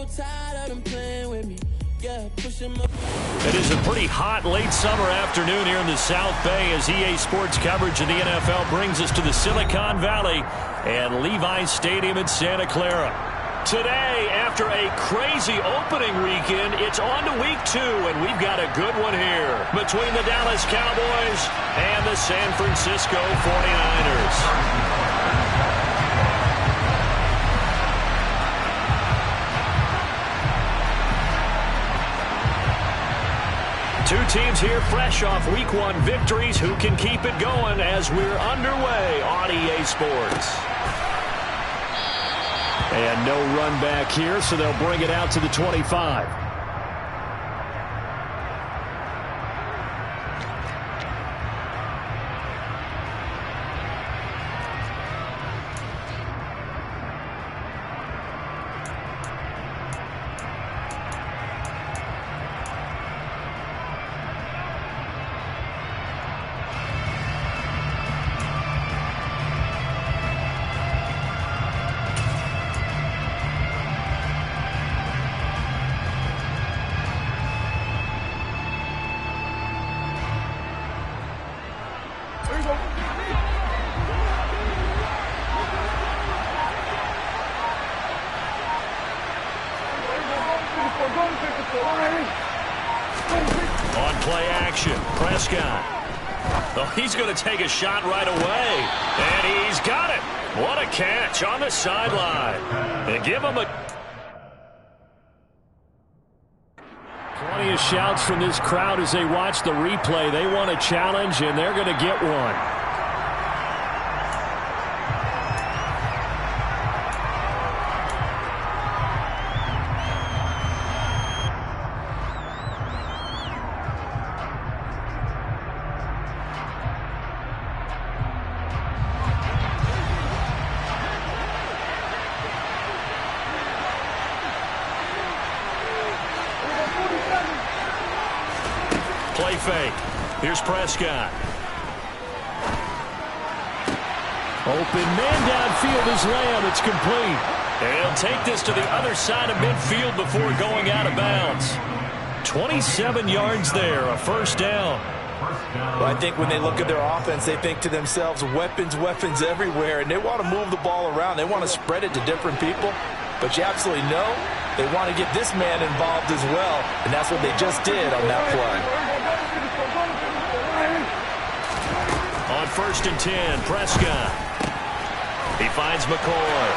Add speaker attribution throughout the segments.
Speaker 1: so tired of them playing with me. Yeah, push him up.
Speaker 2: It is a pretty hot late summer afternoon here in the South Bay as EA Sports coverage of the NFL brings us to the Silicon Valley and Levi's Stadium in Santa Clara. Today, after a crazy opening weekend, it's on to week 2, and we've got a good one here between the Dallas Cowboys and the San Francisco 49ers. Two teams here fresh off Week 1 victories. Who can keep it going as we're underway on EA Sports? And no run back here, so they'll bring it out to the 25. On play action, Prescott. Oh, he's going to take a shot right away. And he's got it. What a catch on the sideline. And give him a... Plenty of shouts from this crowd as they watch the replay. They want a challenge, and they're going to get one. Play fake. Here's Prescott. Open man downfield is Lamb. It's complete. And he'll take this to the other side of midfield before going out of bounds. 27 yards there, a first down.
Speaker 3: Well, I think when they look at their offense, they think to themselves, weapons, weapons everywhere, and they want to move the ball around. They want to spread it to different people. But you absolutely know they want to get this man involved as well, and that's what they just did on that play.
Speaker 2: On 1st and 10, Prescott. He finds McCoy.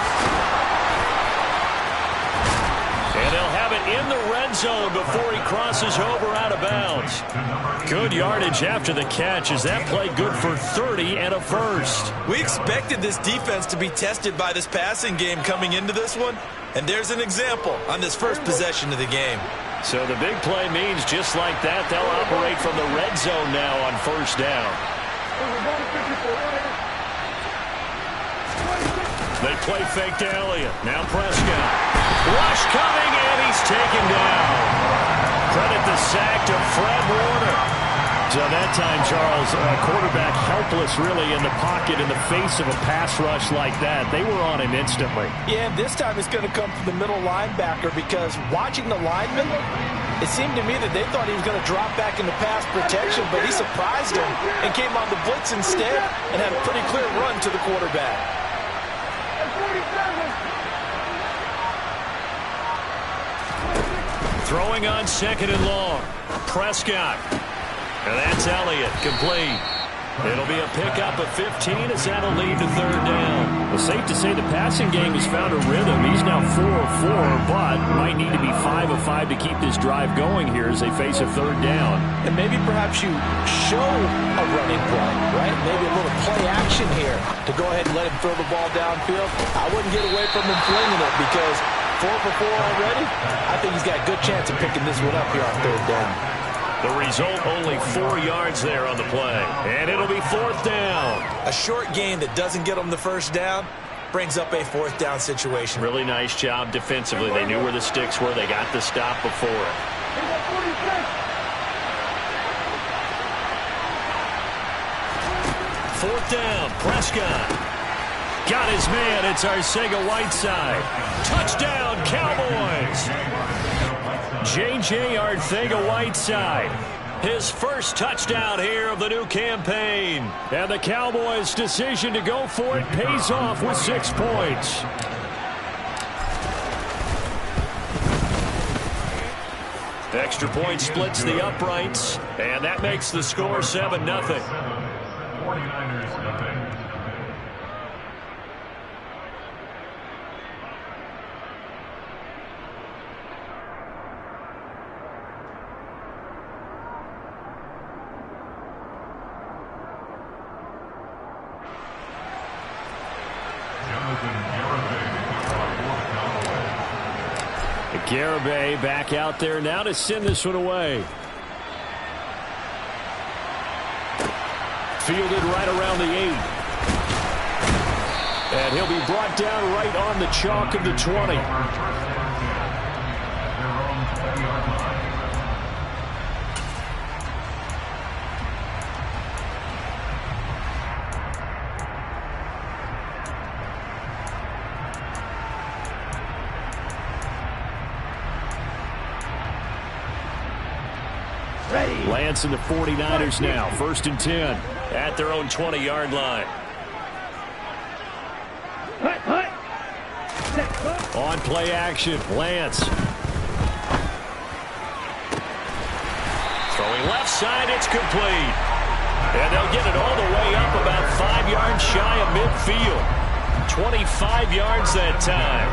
Speaker 2: And they'll have it in the red zone before he crosses over out of bounds. Good yardage after the catch as that play good for 30 and a first.
Speaker 3: We expected this defense to be tested by this passing game coming into this one, and there's an example on this first possession of the game.
Speaker 2: So the big play means just like that, they'll operate from the red zone now on first down. They play fake to Elliott. Now Prescott. Rush coming, and he's taken down. Credit the sack to Fred Warner. So that time, Charles, quarterback helpless really in the pocket in the face of a pass rush like that. They were on him instantly.
Speaker 3: Yeah, and this time it's going to come from the middle linebacker because watching the lineman, it seemed to me that they thought he was going to drop back into pass protection, but he surprised him and came on the blitz instead and had a pretty clear run to the quarterback.
Speaker 2: Throwing on 2nd and long. Prescott. And that's Elliott, complete. It'll be a pickup of 15 as that'll lead to 3rd down.
Speaker 4: Well, safe to say the passing game has found a rhythm. He's now 4 of 4, but might need to be 5 of 5 to keep this drive going here as they face a 3rd down.
Speaker 3: And maybe perhaps you show a running play, right? Maybe a little play action here to go ahead and let him throw the ball downfield. I wouldn't get away from him flinging it because 4 for 4 already. I think he's got a good chance of picking this one up here on 3rd down.
Speaker 2: The result, only 4 yards there on the play. And it'll be 4th down.
Speaker 3: A short gain that doesn't get them the first down brings up a 4th down situation.
Speaker 2: Really nice job defensively. They knew where the sticks were. They got the stop before it. 4th down, Prescott. got his man. It's Arcega-Whiteside. Touchdown, Cowboys. J.J. Arcega-Whiteside. His first touchdown here of the new campaign. And the Cowboys' decision to go for it pays off with 6 points. Extra point splits the uprights, and that makes the score 7-0.
Speaker 5: 49ers nothing.
Speaker 2: Garibay back out there now to send this one away. Fielded right around the 8. And he'll be brought down right on the chalk of the 20. Lance and the 49ers now. 1st and 10 at their own 20-yard line. On play action, Lance. Throwing left side, it's complete. And they'll get it all the way up about 5 yards shy of midfield. 25 yards that time.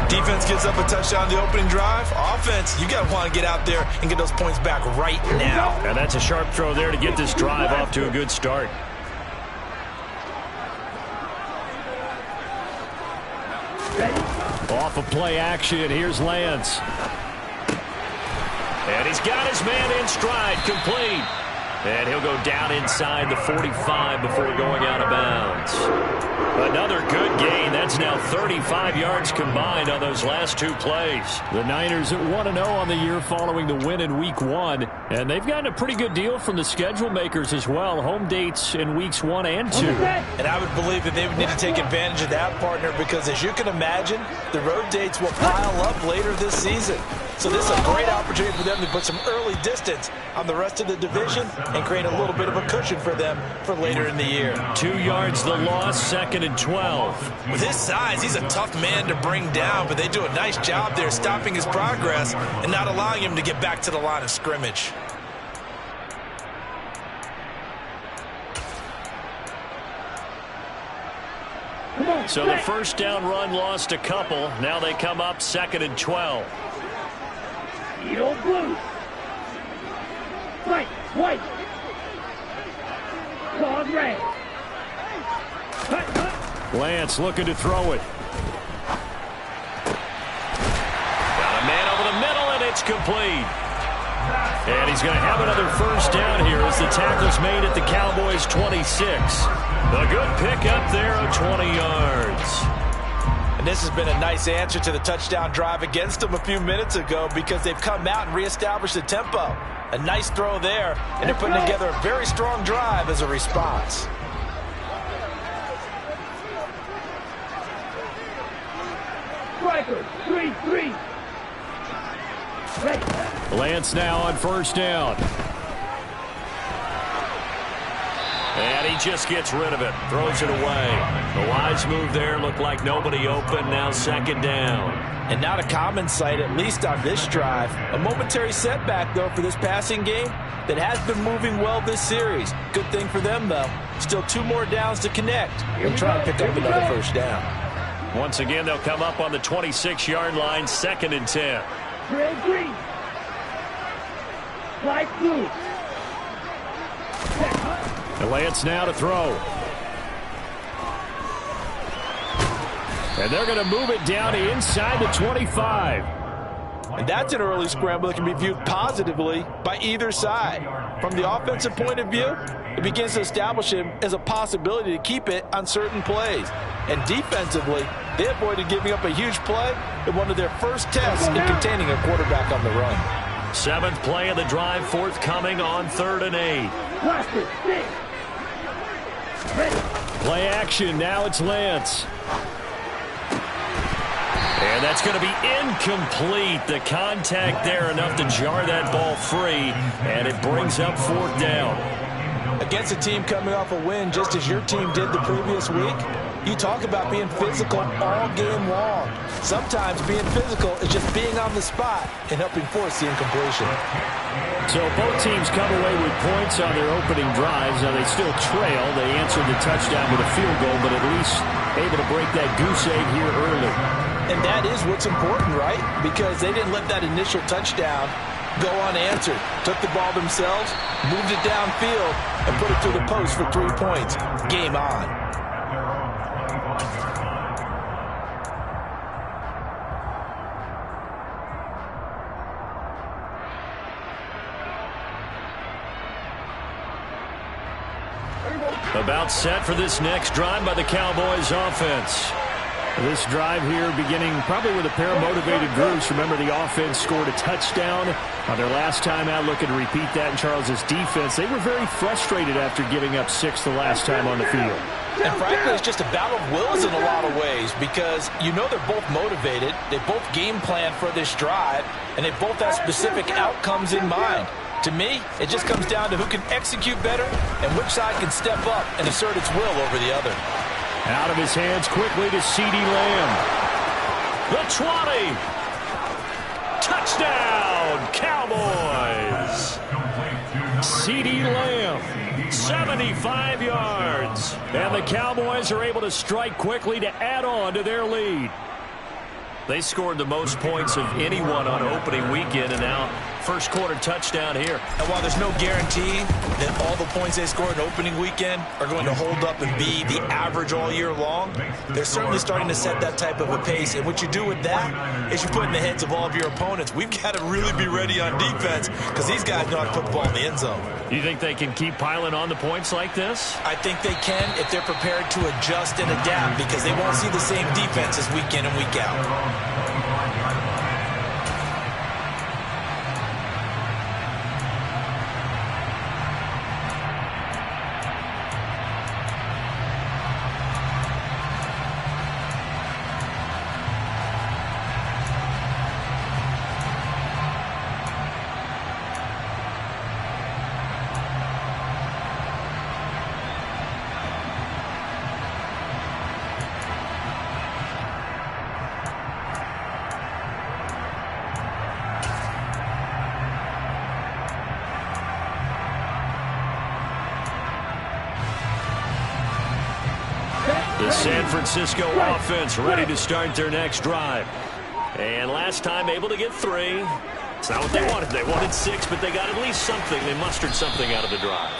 Speaker 6: Defense gets up a touchdown the opening drive. Offense, you got to want to get out there and get those points back right now.
Speaker 2: And that's a sharp throw there to get this drive off to a good start. Off of play action, here's Lance. And he's got his man in stride, complete. And he'll go down inside the 45 before going out of bounds. Another good gain. That's now 35 yards combined on those last 2 plays. The Niners at 1-0 on the year following the win in Week 1. And they've gotten a pretty good deal from the schedule makers as well. Home dates in Weeks 1 and 2.
Speaker 3: And I would believe that they would need to take advantage of that, partner, because as you can imagine, the road dates will pile up later this season. So this is a great opportunity for them to put some early distance on the rest of the division and create a little bit of a cushion for them for later in the year.
Speaker 2: 2 yards the loss, 2nd and 12.
Speaker 6: With his size, he's a tough man to bring down, but they do a nice job there stopping his progress and not allowing him to get back to the line of scrimmage.
Speaker 2: So the first down run lost a couple. Now they come up 2nd and 12.
Speaker 7: Yellow blue. White. Claude red.
Speaker 2: Lance looking to throw it. Got a man over the middle, and it's complete. And he's going to have another first down here as the tackle's made at the Cowboys' 26. A good pickup there of 20 yards.
Speaker 3: And this has been a nice answer to the touchdown drive against them a few minutes ago because they've come out and reestablished the tempo. A nice throw there, and they're putting together a very strong drive as a response.
Speaker 7: Striker, 3-3.
Speaker 2: Lance now on first down. And he just gets rid of it. Throws it away. The wise move there. Looked like nobody open. Now 2nd down.
Speaker 3: And not a common sight, at least on this drive. A momentary setback, though, for this passing game that has been moving well this series. Good thing for them, though. Still 2 more downs to connect and try to pick up another first down.
Speaker 2: Once again, they'll come up on the 26-yard line, 2nd and 10.
Speaker 7: Red green. Light blue.
Speaker 2: And Lance now to throw. And they're going to move it down to inside the 25.
Speaker 3: And that's an early scramble that can be viewed positively by either side. From the offensive point of view, it begins to establish him as a possibility to keep it on certain plays. And defensively, they avoided giving up a huge play in one of their first tests in containing a quarterback on the run.
Speaker 2: 7th play of the drive forthcoming on 3rd and 8.
Speaker 7: Blaster, 6. Ready.
Speaker 4: Play action. Now it's Lance.
Speaker 2: And that's going to be incomplete. The contact there enough to jar that ball free, and it brings up 4th down.
Speaker 3: Against a team coming off a win just as your team did the previous week, you talk about being physical all game long. Sometimes being physical is just being on the spot and helping force the incompletion.
Speaker 4: So both teams come away with points on their opening drives. Now they still trail. They answered the touchdown with a field goal, but at least able to break that goose egg here early.
Speaker 3: And that is what's important, right? Because they didn't let that initial touchdown go unanswered. Took the ball themselves, moved it downfield, and put it through the post for 3 points. Game on.
Speaker 2: About set for this next drive by the Cowboys offense.
Speaker 4: This drive here beginning probably with a pair of motivated groups. Remember, the offense scored a touchdown on their last time out. Looking to repeat that in Charles' defense. They were very frustrated after giving up 6 the last time on the field.
Speaker 3: And frankly, it's just a battle of wills in a lot of ways because you know they're both motivated. They both game plan for this drive, and they both have specific outcomes in mind. To me, it just comes down to who can execute better and which side can step up and assert its will over the other.
Speaker 4: Out of his hands quickly to C.D. Lamb.
Speaker 2: The 20. Touchdown, Cowboys.
Speaker 4: C.D. Lamb,
Speaker 2: 75 yards.
Speaker 4: and the Cowboys are able to strike quickly to add on to their lead.
Speaker 2: They scored the most points of anyone on opening weekend, and now first quarter touchdown here.
Speaker 6: And while there's no guarantee that all the points they scored in opening weekend are going to hold up and be the average all year long, they're certainly starting to set that type of a pace. And what you do with that is you put in the heads of all of your opponents, we've got to really be ready on defense because these guys know how to put the ball in the end zone.
Speaker 2: You think they can keep piling on the points like this?
Speaker 6: I think they can if they're prepared to adjust and adapt because they won't see the same defenses week in and week out.
Speaker 2: The San Francisco offense ready to start their next drive. And last time able to get 3. It's not what they wanted. They wanted 6, but they got at least something. They mustered something out of the drive.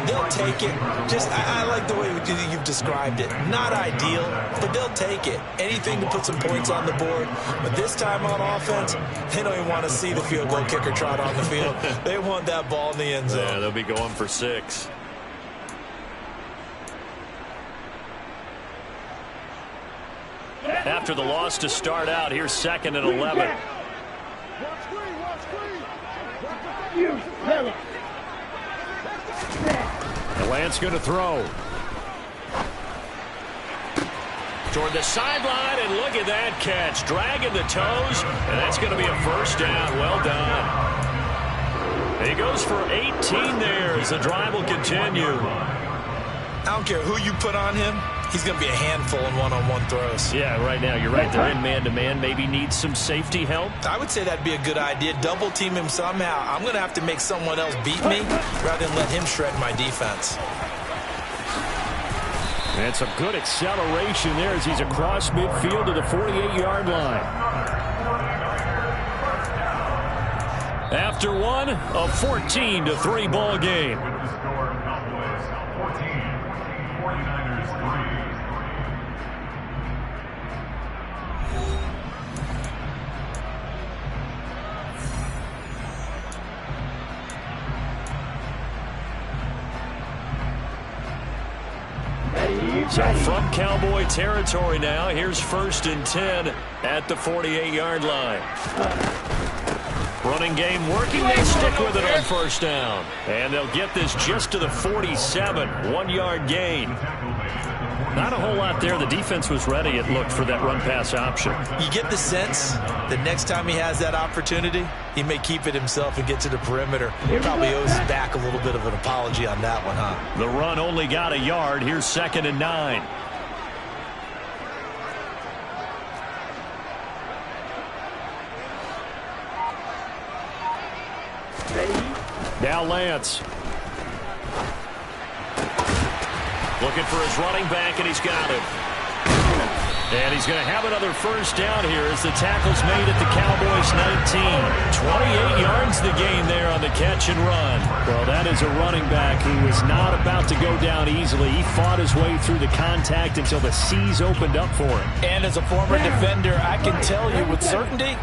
Speaker 6: They'll take it. I like the way you've described it. Not ideal, but they'll take it. Anything to put some points on the board. But this time on offense, they don't even want to see the field goal kicker trot on the field. They want that ball in the end zone.
Speaker 2: Yeah, they'll be going for 6. After the loss to start out, here's 2nd and 11.
Speaker 4: Lance going to throw.
Speaker 2: Toward the sideline, and look at that catch. Dragging the toes, and that's going to be a first down. Well done. He goes for 18 there as the drive will continue.
Speaker 6: I don't care who you put on him. He's going to be a handful in one-on-one throws.
Speaker 2: Yeah, right now, you're right. They're in man-to-man. Maybe needs some safety help.
Speaker 6: I would say that'd be a good idea. Double team him somehow. I'm going to have to make someone else beat me rather than let him shred my defense.
Speaker 4: And some good acceleration there as he's across midfield to the 48-yard line.
Speaker 2: After one, a 14-3 ball game. So from Cowboy territory now, here's 1st and 10 at the 48-yard line. Running game working. They stick with it on 1st down. And they'll get this just to the 47. 1-yard gain. Not a whole lot there. The defense was ready, it looked, for that run-pass option.
Speaker 6: You get the sense that next time he has that opportunity, he may keep it himself and get to the perimeter. He probably owes his back a little bit of an apology on that one, huh?
Speaker 2: The run only got a yard. Here's 2nd and 9. Now Lance. Looking for his running back, and he's got him. And he's going to have another first down here as the tackle's made at the Cowboys 19. 28 yards the gain there on the catch and run.
Speaker 4: Well, that is a running back who was not about to go down easily. He fought his way through the contact until the seas opened up for him.
Speaker 3: And as a former defender, I can tell you with certainty,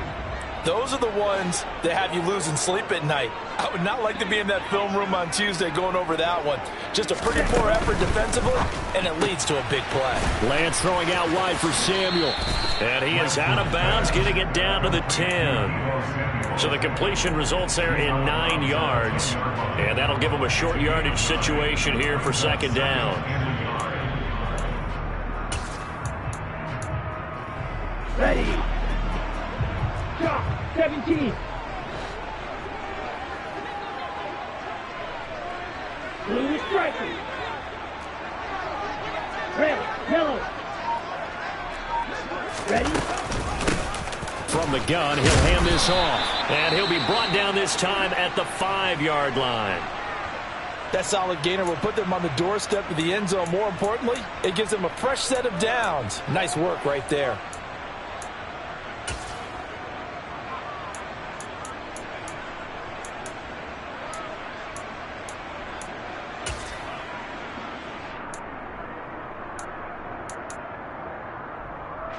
Speaker 3: those are the ones that have you losing sleep at night. I would not like to be in that film room on Tuesday going over that one. Just a pretty poor effort defensively, and it leads to a big play.
Speaker 4: Lance throwing out wide for Samuel.
Speaker 2: And he is out of bounds, getting it down to the 10. So the completion results there in 9 yards. And that'll give him a short yardage situation here for 2nd down.
Speaker 7: Ready. Shot. 17. Blue strikers. Red, yellow. Ready?
Speaker 2: From the gun, he'll hand this off. And he'll be brought down this time at the 5-yard line.
Speaker 3: That solid gainer will put them on the doorstep of the end zone. More importantly, it gives them a fresh set of downs. Nice work right there.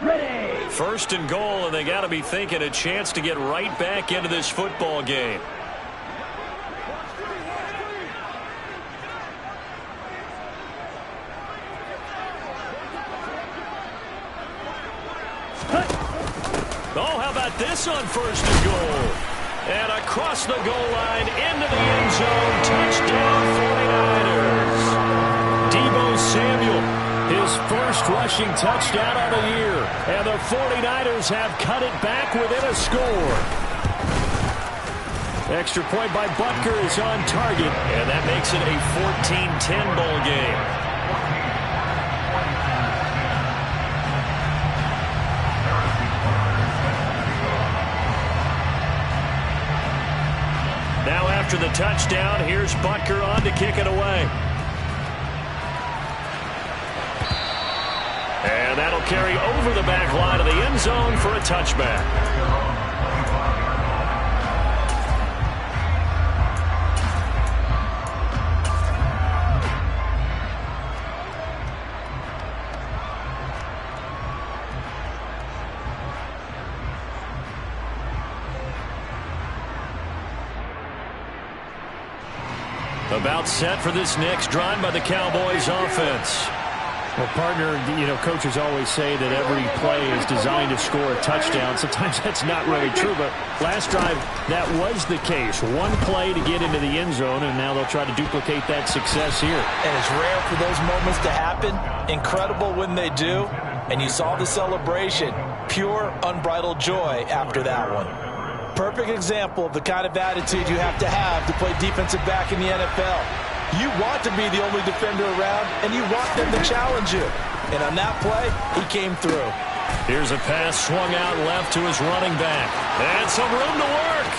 Speaker 7: Ready.
Speaker 2: 1st and goal, and they got to be thinking a chance to get right back into this football game. Oh, how about this on 1st and goal? And across the goal line into the end zone. Touchdown 49ers. Deebo Samuel.
Speaker 4: His first rushing touchdown of the year. And the 49ers have cut it back within a score. Extra point by Butker is on target.
Speaker 2: And that makes it a 14-10 ball game. Now after the touchdown, here's Butker on to kick it away. And that'll carry over the back line of the end zone for a touchback. About set for this next drive by the Cowboys offense.
Speaker 4: Well, partner, coaches always say that every play is designed to score a touchdown. Sometimes that's not really true, but last drive, that was the case. One play to get into the end zone, and now they'll try to duplicate that success here.
Speaker 3: And it's rare for those moments to happen. Incredible when they do. And you saw the celebration. Pure, unbridled joy after that one. Perfect example of the kind of attitude you have to play defensive back in the NFL. You want to be the only defender around, and you want them to challenge you. And on that play, he came through.
Speaker 2: Here's a pass swung out left to his running back. And some room to work.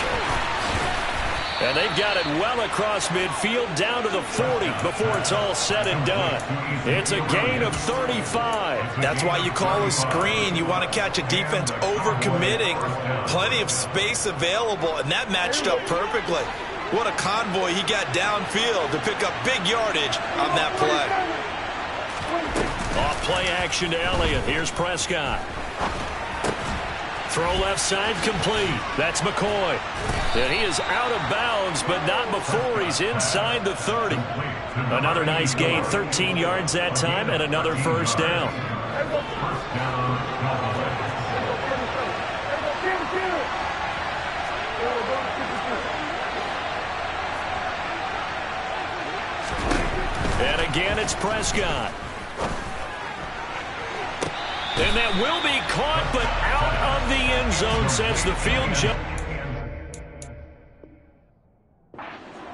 Speaker 2: And they've got it well across midfield down to the 40 before it's all said and done. It's a gain of 35.
Speaker 6: That's why you call a screen. You want to catch a defense overcommitting. Plenty of space available, and that matched up perfectly. What a convoy he got downfield to pick up big yardage on that play.
Speaker 2: Off play action to Elliott. Here's Prescott. Throw left side complete. That's McCoy. And he is out of bounds, but not before he's inside the 30. Another nice gain, 13 yards that time, and another first down. And again, it's Prescott. And that will be caught, but out of the end zone, says the field judge.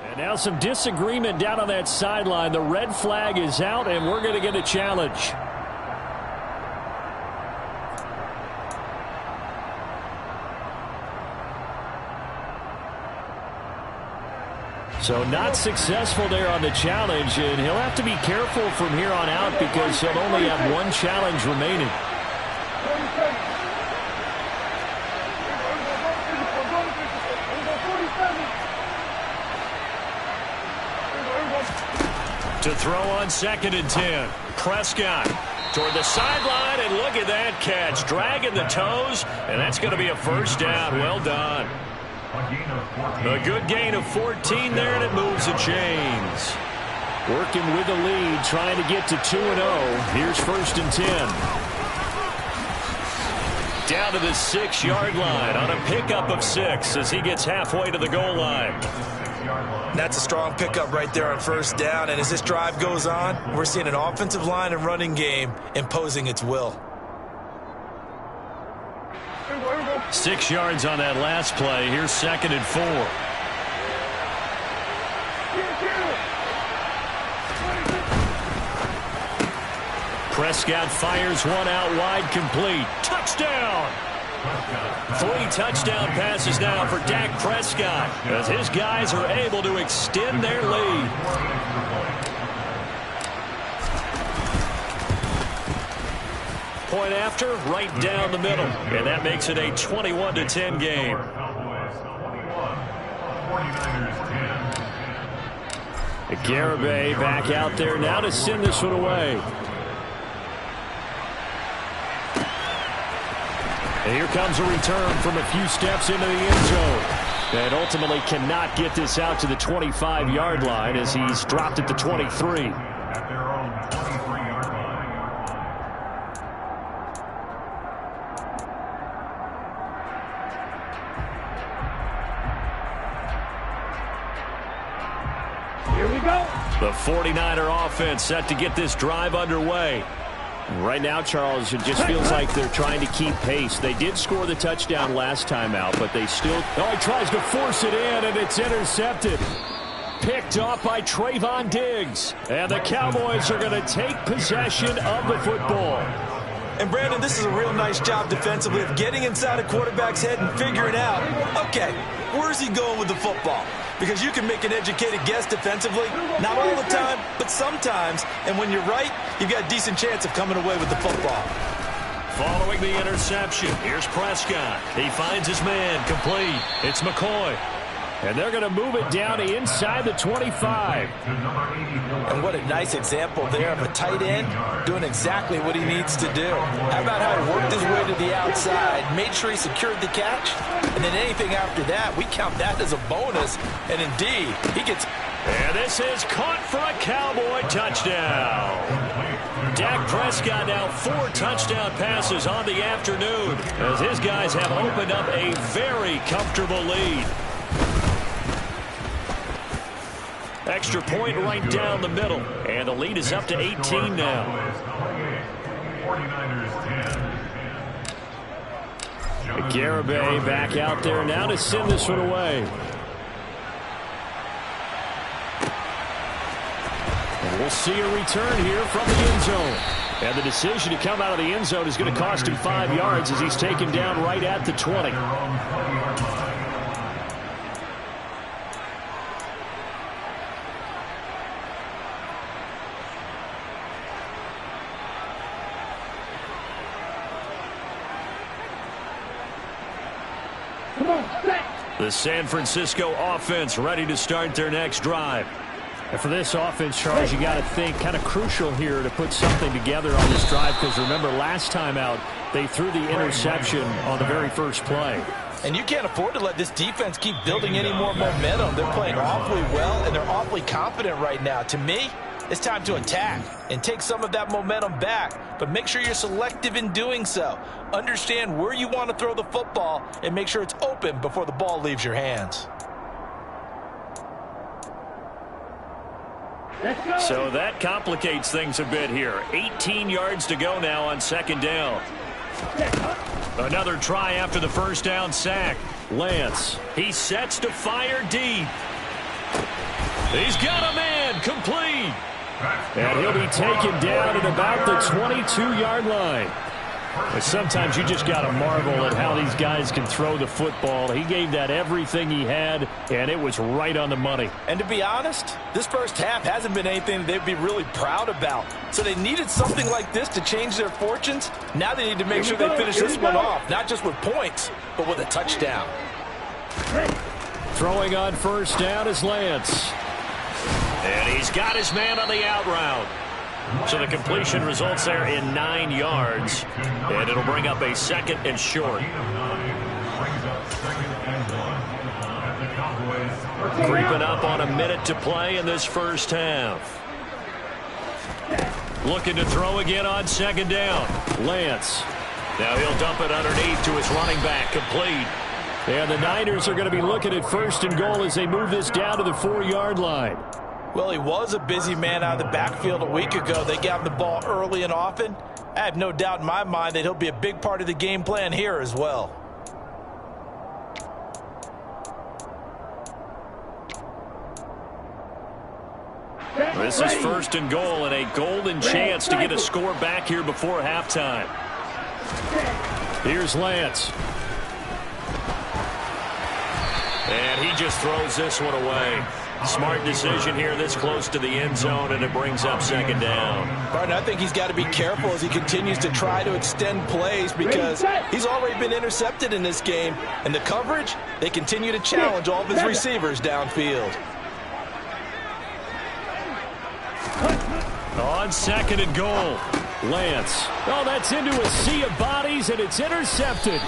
Speaker 2: And now some disagreement down on that sideline. The red flag is out, and we're going to get a challenge. So not successful there on the challenge, and he'll have to be careful from here on out because he'll only have one challenge remaining. To throw on 2nd and 10. Prescott toward the sideline, and look at that catch. Dragging the toes, and that's going to be a first down. Well done. A good gain of 14 there, and it moves the chains. Working with the lead, trying to get to 2-0. Here's 1st and 10. Down to the 6-yard line on a pickup of 6 as he gets halfway to the goal line.
Speaker 6: That's a strong pickup right there on 1st down, and as this drive goes on, we're seeing an offensive line and running game imposing its will.
Speaker 2: 6 yards on that last play. Here's 2nd and 4. Prescott fires one out wide, complete. Touchdown! 3 touchdown passes now for Dak Prescott as his guys are able to extend their lead. Point after, right down the middle. And that makes it a 21-10 game. Garibay back out there now to send this one away. And here comes a return from a few steps into the end zone. And ultimately cannot get this out to the 25-yard line as he's dropped at the 23. The 49er offense set to get this drive underway. Right now, Charles, it just feels like they're trying to keep pace. They did score the touchdown last time out, but they still... Oh, he tries to force it in, and it's intercepted. Picked off by Trayvon Diggs. And the Cowboys are going to take possession of the football.
Speaker 6: And, Brandon, this is a real nice job defensively of getting inside a quarterback's head and figuring out, okay, where's he going with the football? Because you can make an educated guess defensively, not all the time, but sometimes. And when you're right, you've got a decent chance of coming away with the football.
Speaker 2: Following the interception, here's Prescott. He finds his man, complete. It's McCoy. And they're going to move it down to inside the 25.
Speaker 6: And what a nice example there of a tight end doing exactly what he needs to do. How about how he worked his way to the outside, made sure he secured the catch, and then anything after that, we count that as a bonus. And indeed, he gets...
Speaker 2: And this is caught for a Cowboy touchdown. Dak Prescott now 4 touchdown passes on the afternoon as his guys have opened up a very comfortable lead. Extra point right down the middle. And the lead is up to 18 now. Garibay back out there now to send this one away. And we'll see a return here from the end zone. And the decision to come out of the end zone is going to cost him 5 yards as he's taken down right at the 20. The San Francisco offense ready to start their next drive.
Speaker 4: And for this offense, Charles, you got to think kind of crucial here to put something together on this drive because remember last time out they threw the interception on the very first play.
Speaker 6: And you can't afford to let this defense keep building any more momentum. They're playing awfully well, and they're awfully confident right now. To me, it's time to attack and take some of that momentum back. But make sure you're selective in doing so. Understand where you want to throw the football and make sure it's open before the ball leaves your hands.
Speaker 2: So that complicates things a bit here. 18 yards to go now on 2nd down. Another try after the first down sack.
Speaker 4: Lance.
Speaker 2: He sets to fire deep. He's got a man complete.
Speaker 4: And he'll be taken down at about the 22-yard line. But sometimes you just got to marvel at how these guys can throw the football. He gave that everything he had, and it was right on the money.
Speaker 3: And to be honest, this first half hasn't been anything they'd be really proud about. So they needed something like this to change their fortunes. Now they need to make sure they finish this one off, not just with points, but with a touchdown.
Speaker 4: Throwing on first down is Lance.
Speaker 2: And he's got his man on the out route. So the completion results there in 9 yards. And it'll bring up a second and short. Creeping up on a minute to play in this first half. Looking to throw again on second down.
Speaker 4: Lance.
Speaker 2: Now he'll dump it underneath to his running back. Complete.
Speaker 4: And the Niners are going to be looking at first and goal as they move this down to the 4-yard line.
Speaker 3: Well, he was a busy man out of the backfield a week ago. They got him the ball early and often. I have no doubt in my mind that he'll be a big part of the game plan here as well.
Speaker 2: This is first and goal and a golden chance to get a score back here before halftime.
Speaker 4: Here's Lance.
Speaker 2: And he just throws this one away. Smart decision here this close to the end zone, and it brings up second down.
Speaker 3: Martin, I think he's got to be careful as he continues to try to extend plays because he's already been intercepted in this game. And the coverage, they continue to challenge all of his receivers downfield.
Speaker 4: On second and goal, Lance. Oh, that's into a sea of bodies, and it's intercepted.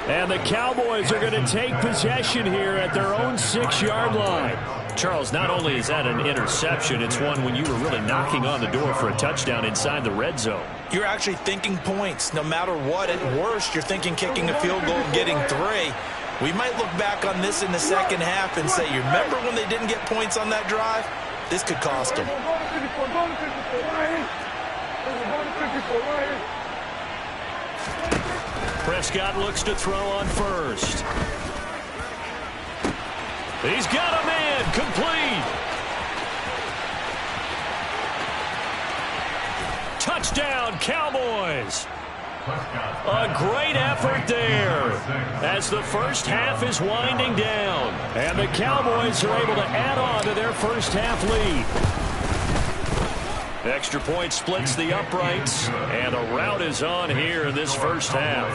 Speaker 4: And the Cowboys are going to take possession here at their own 6-yard line.
Speaker 2: Charles, not only is that an interception, it's one when you were really knocking on the door for a touchdown inside the red zone.
Speaker 3: You're actually thinking points. No matter what, at worst, you're thinking kicking a field goal and getting 3. We might look back on this in the second half and say, you remember when they didn't get points on that drive? This could cost them.
Speaker 2: Prescott looks to throw on first. He's got a man complete. Touchdown, Cowboys. A great effort there as the first half is winding down.
Speaker 4: And the Cowboys are able to add on to their first half lead.
Speaker 2: Extra point splits the uprights, and a rout is on here in this first half.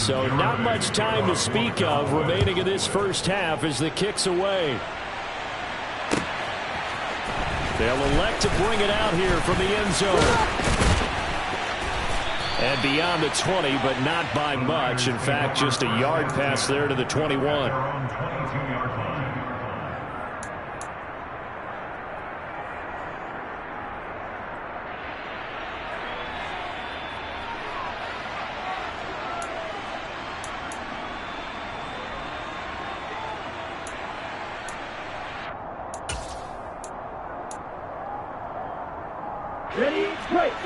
Speaker 4: So not much time to speak of remaining in this first half as the kick's away. They'll elect to bring it out here from the end zone. And beyond the 20, but not by much. In fact, just a yard pass there to the 21.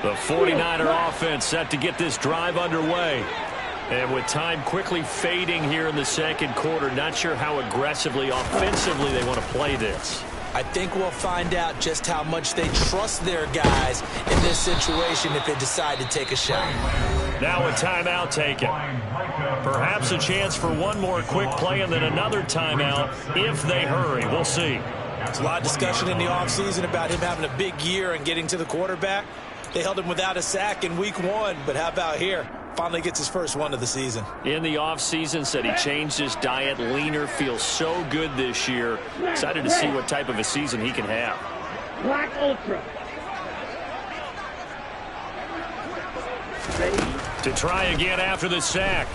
Speaker 2: The 49er offense set to get this drive underway. And with time quickly fading here in the second quarter, not sure how aggressively, offensively they want to play this.
Speaker 3: I think we'll find out just how much they trust their guys in this situation if they decide to take a shot.
Speaker 2: Now a timeout taken. Perhaps a chance for one more quick play and then another timeout if they hurry. We'll see.
Speaker 3: There's a lot of discussion in the offseason about him having a big year and getting to the quarterback. They held him without a sack in week 1, but how about here? Finally gets his first one of the season.
Speaker 2: In the offseason, said he changed his diet, leaner, feels so good this year. Excited to see what type of a season he can have.
Speaker 7: Black Ultra. Ready?
Speaker 2: To try again after the sack.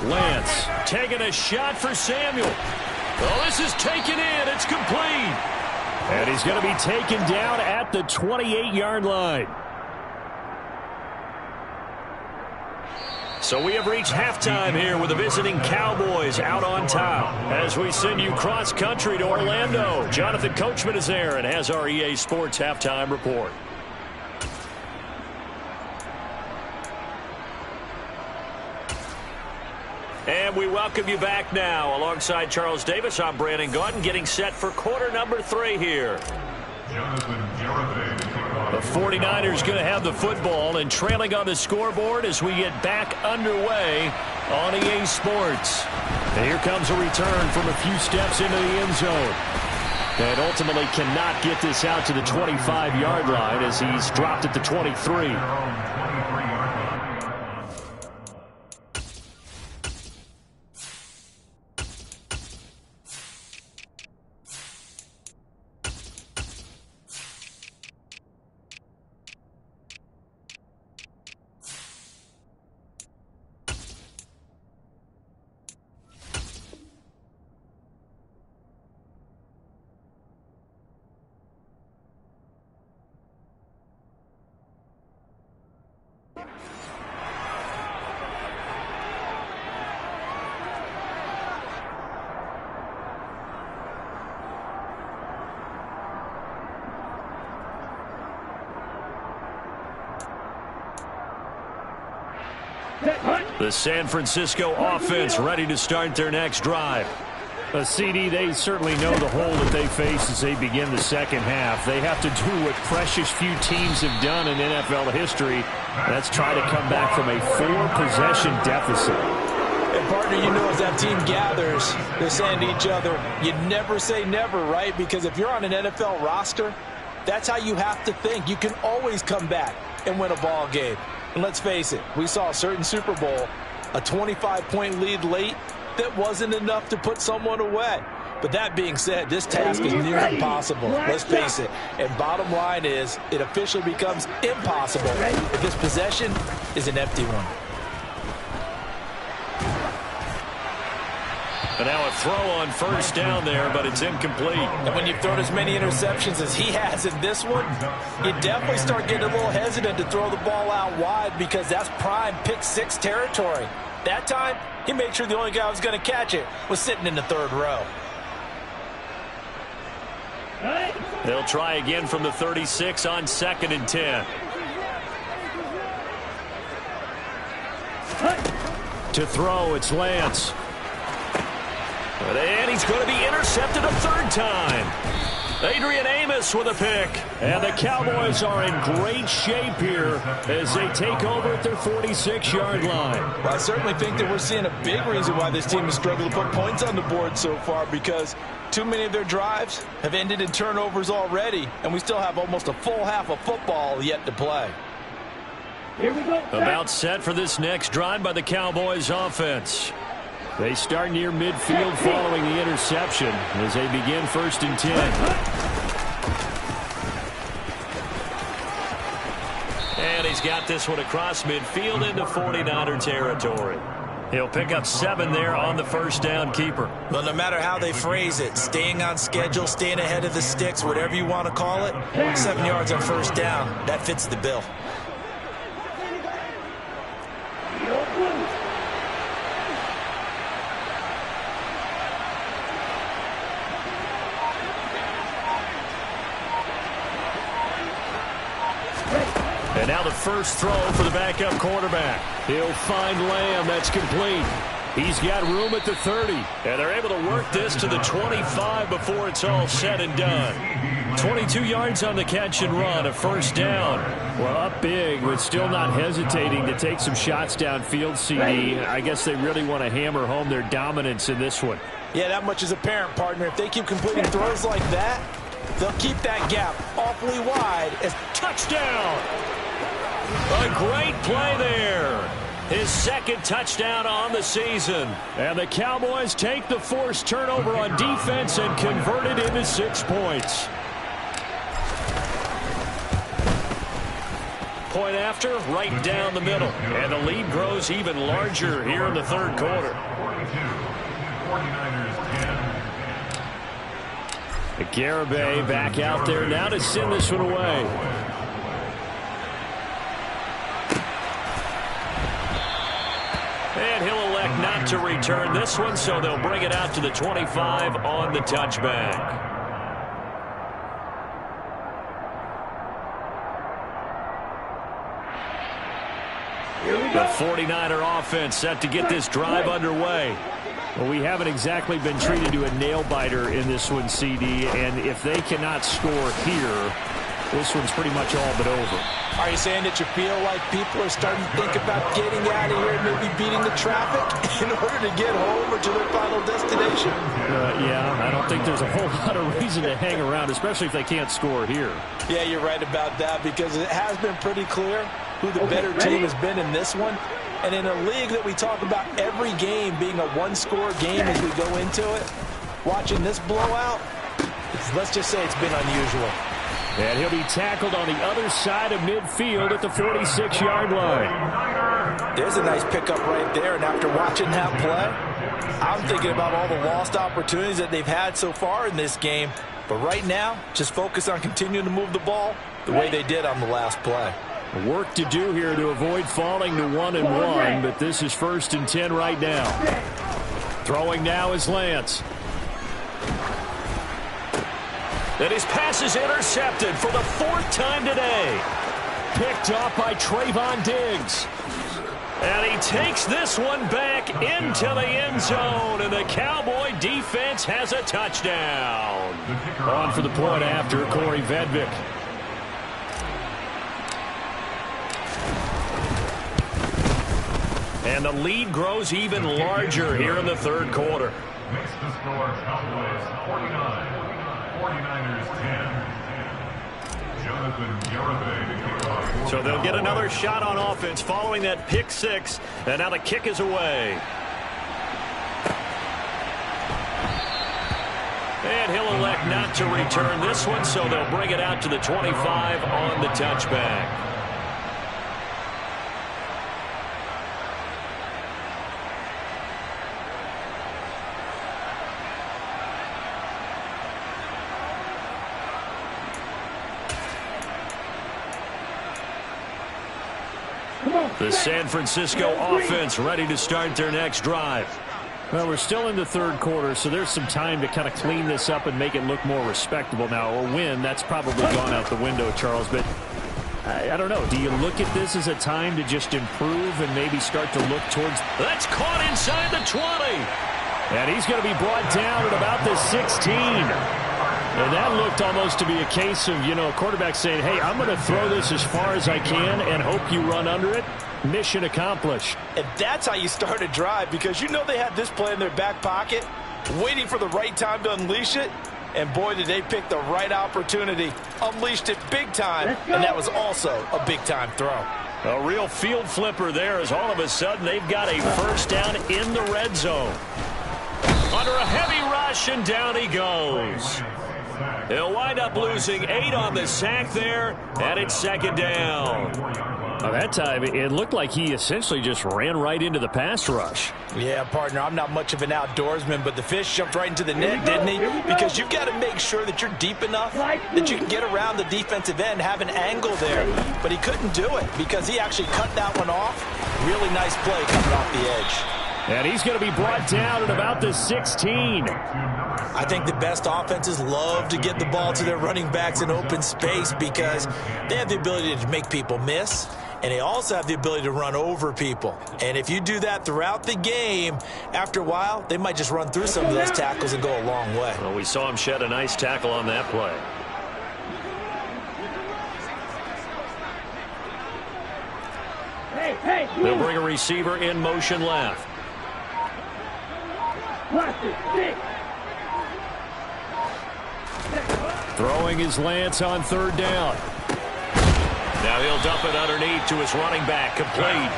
Speaker 2: Lance taking a shot for Samuel. Oh, this is taken in. It's complete.
Speaker 4: And he's going to be taken down at the 28-yard line.
Speaker 2: So we have reached halftime here with the visiting Cowboys out on top. As we send you cross-country to Orlando, Jonathan Coachman is there and has our EA Sports halftime report. And we welcome you back now. Alongside Charles Davis, I'm Brandon Gaudin, getting set for quarter number 3 here. The 49ers going to have the football and trailing on the scoreboard as we get back underway on EA Sports. And here comes a return from a few steps into the end zone. And ultimately cannot get this out to the 25-yard line as he's dropped at the 23. The San Francisco offense ready to start their next drive.
Speaker 4: CD, they certainly know the hole that they face as they begin the second half. They have to do what precious few teams have done in NFL history. That's try to come back from a 4-possession deficit.
Speaker 3: And partner, you know, as that team gathers, they're saying to each other, you never say never, right? Because if you're on an NFL roster, that's how you have to think. You can always come back and win a ball game. And let's face it, we saw a certain Super Bowl, a 25-point lead late that wasn't enough to put someone away. But that being said, this task is near impossible. Let's face it. And bottom line is, it officially becomes impossible if this possession is an empty one.
Speaker 2: And now a throw on first down there, but it's incomplete.
Speaker 3: And when you've thrown as many interceptions as he has in this one, you definitely start getting a little hesitant to throw the ball out wide because that's prime pick 6 territory. That time, he made sure the only guy who was going to catch it was sitting in the 3rd row.
Speaker 2: They'll try again from the 36 on 2nd and 10.
Speaker 4: To throw, it's Lance.
Speaker 2: And he's going to be intercepted a 3rd time. Adrian Amos with a pick.
Speaker 4: And the Cowboys are in great shape here as they take over at their 46-yard line.
Speaker 3: Well, I certainly think that we're seeing a big reason why this team has struggled to put points on the board so far, because too many of their drives have ended in turnovers already, and we still have almost a full half of football yet to play.
Speaker 7: Here we go.
Speaker 2: About set for this next drive by the Cowboys offense.
Speaker 4: They start near midfield following the interception as they begin 1st and 10.
Speaker 2: And he's got this one across midfield into 49er territory. He'll pick up 7 there on the first down keeper.
Speaker 6: Well, no matter how they phrase it, staying on schedule, staying ahead of the sticks, whatever you want to call it, 7 yards on first down, that fits the bill.
Speaker 2: And now the first throw for the backup quarterback.
Speaker 4: He'll find Lamb. That's complete. He's got room at the 30.
Speaker 2: And they're able to work this to the 25 before it's all said and done. 22 yards on the catch and run, a first down.
Speaker 4: Well, up big, but still not hesitating to take some shots downfield, CD. I guess they really want to hammer home their dominance in this one.
Speaker 3: Yeah, that much is apparent, partner. If they keep completing throws like that, they'll keep that gap awfully wide. As
Speaker 2: touchdown! A great play there. His 2nd touchdown on the season.
Speaker 4: And the Cowboys take the forced turnover on defense and convert it into 6 points.
Speaker 2: Point after, right down the middle. And the lead grows even larger here in the 3rd quarter.
Speaker 4: Garibay back out there now to send this one away.
Speaker 2: And he'll elect not to return this one, so they'll bring it out to the 25 on the touchback. The 49er offense set to get this drive underway.
Speaker 4: Well, we haven't exactly been treated to a nail-biter in this one, CD, and if they cannot score here, this one's pretty much all but over.
Speaker 3: Are you saying that you feel like people are starting to think about getting out of here and maybe beating the traffic in order to get home or to their final destination?
Speaker 4: Yeah, I don't think there's a whole lot of reason to hang around, especially if they can't score here.
Speaker 3: Yeah, you're right about that, because it has been pretty clear who the better team has been in this one. And in a league that we talk about every game being a one-score game as we go into it, watching this blowout, let's just say it's been unusual.
Speaker 4: And he'll be tackled on the other side of midfield at the 46-yard line.
Speaker 3: There's a nice pickup right there, and after watching that play, I'm thinking about all the lost opportunities that they've had so far in this game. But right now, just focus on continuing to move the ball the way they did on the last play.
Speaker 4: Work to do here to avoid falling to 1-1, but this is 1st and 10 right now. Throwing now is Lance.
Speaker 2: And his pass is intercepted for the 4th time today. Picked off by Trayvon Diggs. And he takes this one back into the end zone, and the Cowboy defense has a touchdown.
Speaker 4: On for the point after, Corey Vedvik.
Speaker 2: And the lead grows even larger here in the 3rd quarter.
Speaker 5: Makes the score Cowboys 49. 49ers 10. Jonathan Garibay to kick off.
Speaker 2: So they'll get another shot on offense following that pick 6. And now the kick is away. And he'll elect not to return this one, so they'll bring it out to the 25 on the touchback. The San Francisco offense ready to start their next drive.
Speaker 4: Well, we're still in the 3rd quarter, so there's some time to kind of clean this up and make it look more respectable. Now, a win, that's probably gone out the window, Charles, but I don't know. Do you look at this as a time to just improve and maybe start to look towards...
Speaker 2: That's caught inside the 20.
Speaker 4: And he's going to be brought down at about the 16. And that looked almost to be a case of, a quarterback saying, hey, I'm going to throw this as far as I can and hope you run under it. Mission accomplished.
Speaker 3: And that's how you start a drive, because they had this play in their back pocket, waiting for the right time to unleash it. And boy, did they pick the right opportunity. Unleashed it big time, and that was also a big-time throw.
Speaker 2: A real field flipper there, as all of a sudden they've got a 1st down in the red zone. Under a heavy rush, and down he goes. He'll wind up losing 8 on the sack there, and it's 2nd down.
Speaker 4: Well, that time, it looked like he essentially just ran right into the pass rush.
Speaker 3: Yeah, partner, I'm not much of an outdoorsman, but the fish jumped right into the net, didn't he? Because you've got to make sure that you're deep enough that you can get around the defensive end, have an angle there. But he couldn't do it because he actually cut that one off. Really nice play coming off the edge.
Speaker 4: And he's going to be brought down at about the 16.
Speaker 3: I think the best offenses love to get the ball to their running backs in open space because they have the ability to make people miss, and they also have the ability to run over people. And if you do that throughout the game, after a while, they might just run through some of those tackles and go a long way.
Speaker 2: Well, we saw him shed a nice tackle on that play. They'll bring a receiver in motion left.
Speaker 4: Throwing his Lance on 3rd down.
Speaker 2: Now he'll dump it underneath to his running back, complete.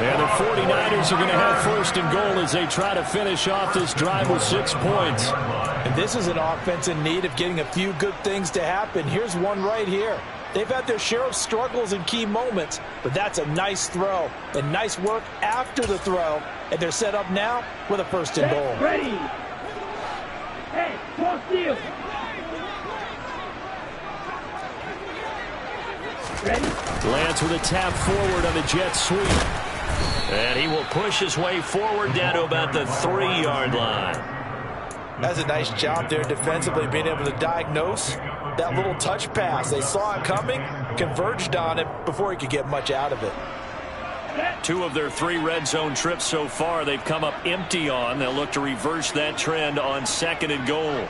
Speaker 4: And the 49ers are going to have 1st and goal as they try to finish off this drive with 6 points.
Speaker 3: And this is an offense in need of getting a few good things to happen. Here's one right here. They've had their share of struggles in key moments, but that's a nice throw and nice work after the throw. And they're set up now with a 1st and goal.
Speaker 7: Ready. Hey, talk deal.
Speaker 4: Lance with a tap forward on the jet sweep.
Speaker 2: And he will push his way forward down to about the 3-yard line.
Speaker 3: That's a nice job there defensively, being able to diagnose that little touch pass. They saw it coming, converged on it before he could get much out of it.
Speaker 2: 2 of their 3 red zone trips so far, they've come up empty on. They'll look to reverse that trend on 2nd and goal.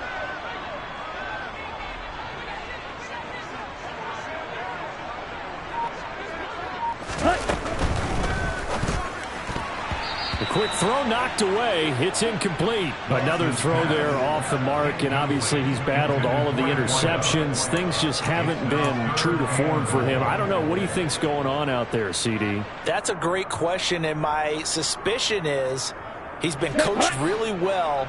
Speaker 4: A quick throw knocked away. It's incomplete. Another throw there off the mark, and obviously he's battled all of the interceptions. Things just haven't been true to form for him. I don't know. What do you think's going on out there, CD?
Speaker 3: That's a great question, and my suspicion is he's been coached really well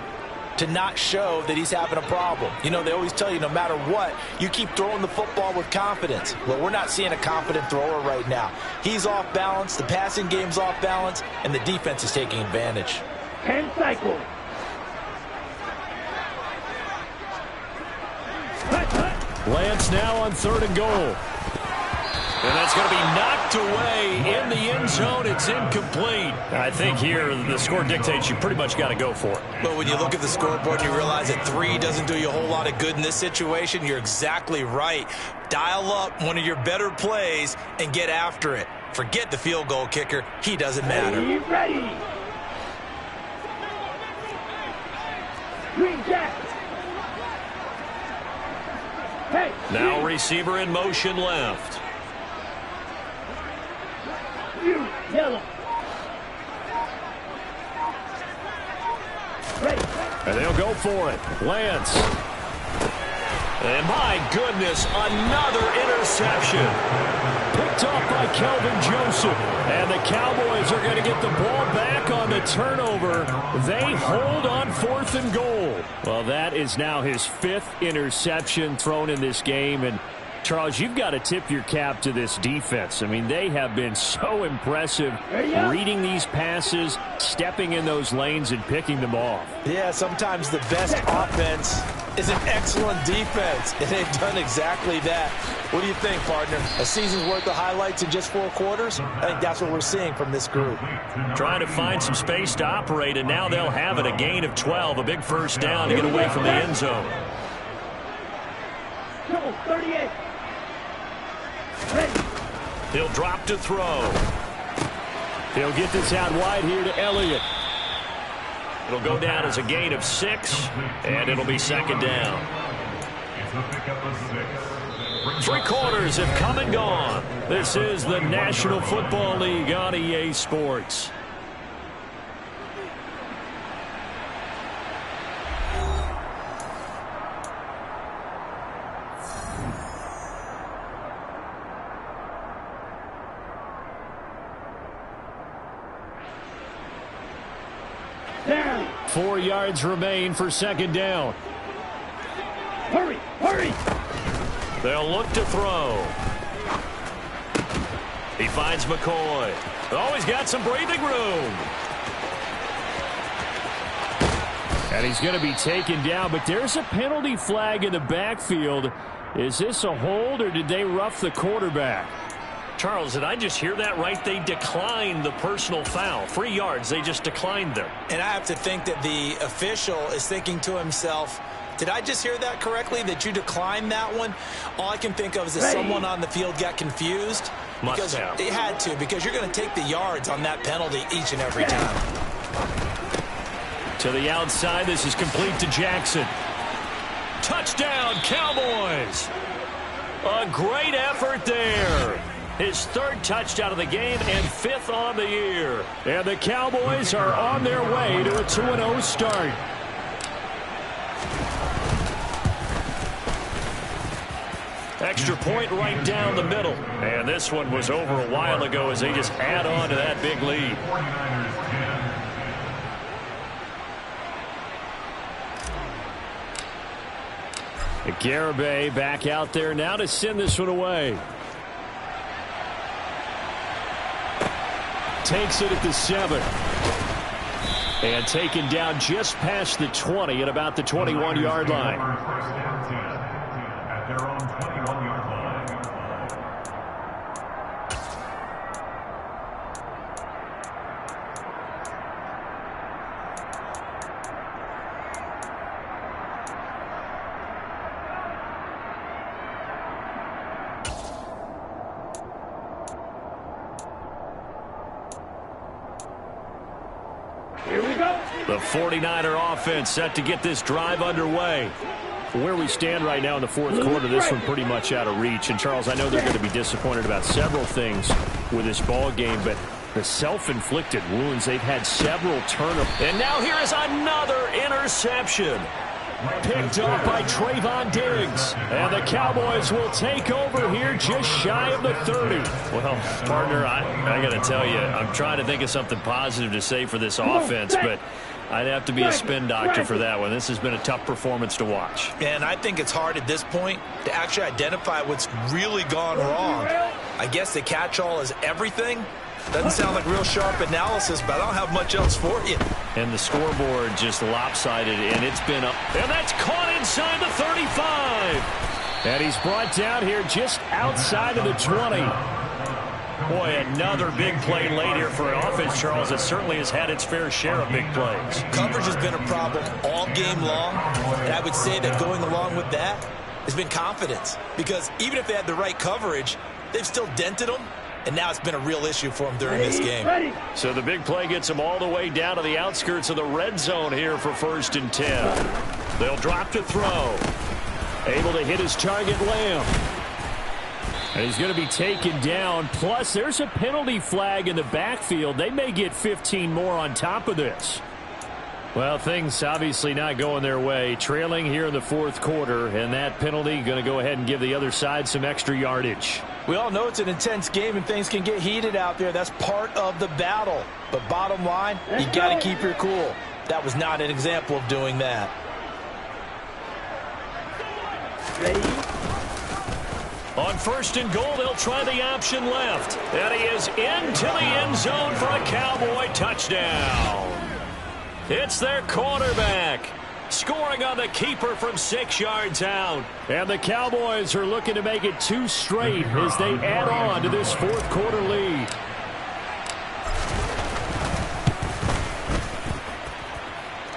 Speaker 3: to not show that he's having a problem. You know, they always tell you no matter what, you keep throwing the football with confidence. Well, we're not seeing a confident thrower right now. He's off balance, the passing game's off balance, and the defense is taking advantage.
Speaker 7: 10 cycles.
Speaker 2: Lance now on 3rd and goal. And that's going to be knocked away in the end zone. It's incomplete. I think here the score dictates you pretty much got to go for it.
Speaker 6: But when you look at the scoreboard and you realize that 3 doesn't do you a whole lot of good in this situation, you're exactly right. Dial up one of your better plays and get after it. Forget the field goal kicker. He doesn't matter.
Speaker 7: Ready. Green jack. Hey.
Speaker 2: Now receiver in motion left.
Speaker 7: Yellow. Ready.
Speaker 2: And they'll go for it. Lance. And my goodness, another interception. Picked off by Kelvin Joseph. And the Cowboys are going to get the ball back on the turnover. They hold on 4th and goal. Well, that is now his 5th interception thrown in this game. And Charles, you've got to tip your cap to this defense. I mean, they have been so impressive reading these passes, stepping in those lanes, and picking them off.
Speaker 3: Yeah, sometimes the best offense is an excellent defense, and they've done exactly that. What do you think, partner? A season's worth of highlights in just 4 quarters? I think that's what we're seeing from this group.
Speaker 2: Trying to find some space to operate, and now they'll have it. A gain of 12, a big first down to get away from the end zone.
Speaker 7: 38.
Speaker 2: He'll drop to throw. He'll get this out wide here to Elliott. It'll go down as a gain of 6, and it'll be 2nd down. 3 quarters have come and gone. This is the National Football League on EA Sports.
Speaker 7: Down.
Speaker 2: 4 yards remain for 2nd down.
Speaker 7: Hurry, hurry.
Speaker 2: They'll look to throw. He finds McCoy. Oh, he's got some breathing room. And he's going to be taken down, but there's a penalty flag in the backfield. Is this a hold, or did they rough the quarterback? Charles, did I just hear that right? They declined the personal foul. 3 yards, they just declined them.
Speaker 6: And I have to think that the official is thinking to himself, did I just hear that correctly, that you declined that one? All I can think of is that someone on the field got confused.
Speaker 2: Must have.
Speaker 6: They had to, because you're going to take the yards on that penalty each and every time.
Speaker 2: To the outside, this is complete to Jackson. Touchdown, Cowboys! A great effort there. His 3rd touchdown of the game and 5th on the year. And the Cowboys are on their way to a 2-0 start. Extra point right down the middle. And this one was over a while ago as they just add on to that big lead. Garibay back out there now to send this one away. Takes it at the 7. And taken down just past the 20 at about the 21-yard line.
Speaker 5: At their own 21-yard line.
Speaker 7: Here we go.
Speaker 2: The 49er offense set to get this drive underway.
Speaker 4: Where we stand right now in the fourth quarter, this one pretty much out of reach. And, Charles, I know they're going to be disappointed about several things with this ball game, but the self-inflicted wounds, they've had several turnovers.
Speaker 2: And now here is another interception. Picked up by Trayvon Diggs. And the Cowboys will take over here just shy of the 30.
Speaker 4: Well, partner, I got to tell you, I'm trying to think of something positive to say for this offense, but I'd have to be a spin doctor for that one. This has been a tough performance to watch.
Speaker 6: And I think it's hard at this point to actually identify what's really gone wrong. I guess the catch-all is everything. Doesn't sound like real sharp analysis, but I don't have much else for you.
Speaker 2: And the scoreboard just lopsided, and it's been up. And that's caught inside the 35.
Speaker 4: And he's brought down here just outside of the 20.
Speaker 2: Boy, another big play late here for an offense, Charles, that certainly has had its fair share of big plays.
Speaker 6: Coverage has been a problem all game long, and I would say that going along with that has been confidence. Because even if they had the right coverage, they've still dented them, and now it's been a real issue for them during this game.
Speaker 2: So the big play gets them all the way down to the outskirts of the red zone here for 1st and 10. They'll drop to throw. Able to hit his target, Lamb.
Speaker 4: And he's going to be taken down. Plus, there's a penalty flag in the backfield. They may get 15 more on top of this. Well, things obviously not going their way. Trailing here in the fourth quarter, and that penalty going to go ahead and give the other side some extra yardage.
Speaker 3: We all know it's an intense game and things can get heated out there. That's part of the battle. But bottom line, you got to keep your cool. That was not an example of doing that.
Speaker 2: On 1st and goal, they'll try the option left. And he is into the end zone for a Cowboy touchdown. It's their quarterback, scoring on the keeper from 6 yards out.
Speaker 4: And the Cowboys are looking to make it 2 straight as they add on to this fourth quarter lead.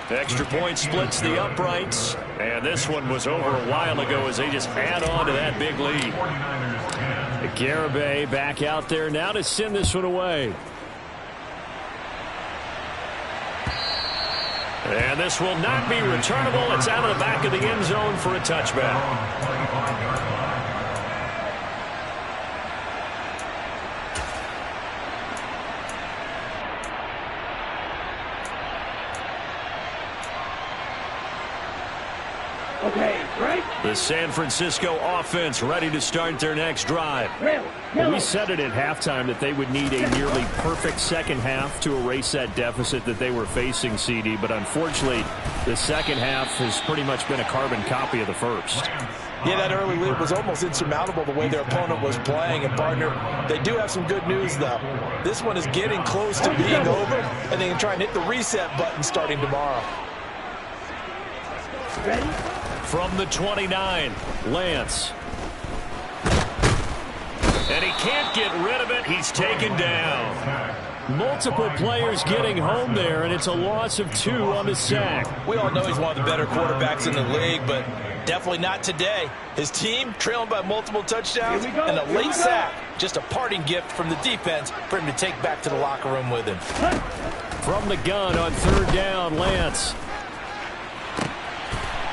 Speaker 2: Extra point splits the uprights. And this one was over a while ago as they just add on to that big lead.
Speaker 4: Garibay back out there now to send this one away.
Speaker 2: And this will not be returnable. It's out of the back of the end zone for a touchback.
Speaker 7: Okay, right.
Speaker 2: The San Francisco offense ready to start their next drive.
Speaker 4: We said it at halftime that they would need a nearly perfect second half to erase that deficit that they were facing, CD. But unfortunately, the second half has pretty much been a carbon copy of the first.
Speaker 3: Yeah, that early lead was almost insurmountable the way their opponent was playing. And, partner, they do have some good news, though. This one is getting close to being over, and they can try and hit the reset button starting tomorrow.
Speaker 7: Ready?
Speaker 2: From the 29, Lance. And he can't get rid of it. He's taken down.
Speaker 4: Multiple players getting home there, and it's a loss of 2 on the sack.
Speaker 3: We all know he's one of the better quarterbacks in the league, but definitely not today. His team trailing by multiple touchdowns and a late sack. Just a parting gift from the defense for him to take back to the locker room with him.
Speaker 4: From the gun on 3rd down, Lance.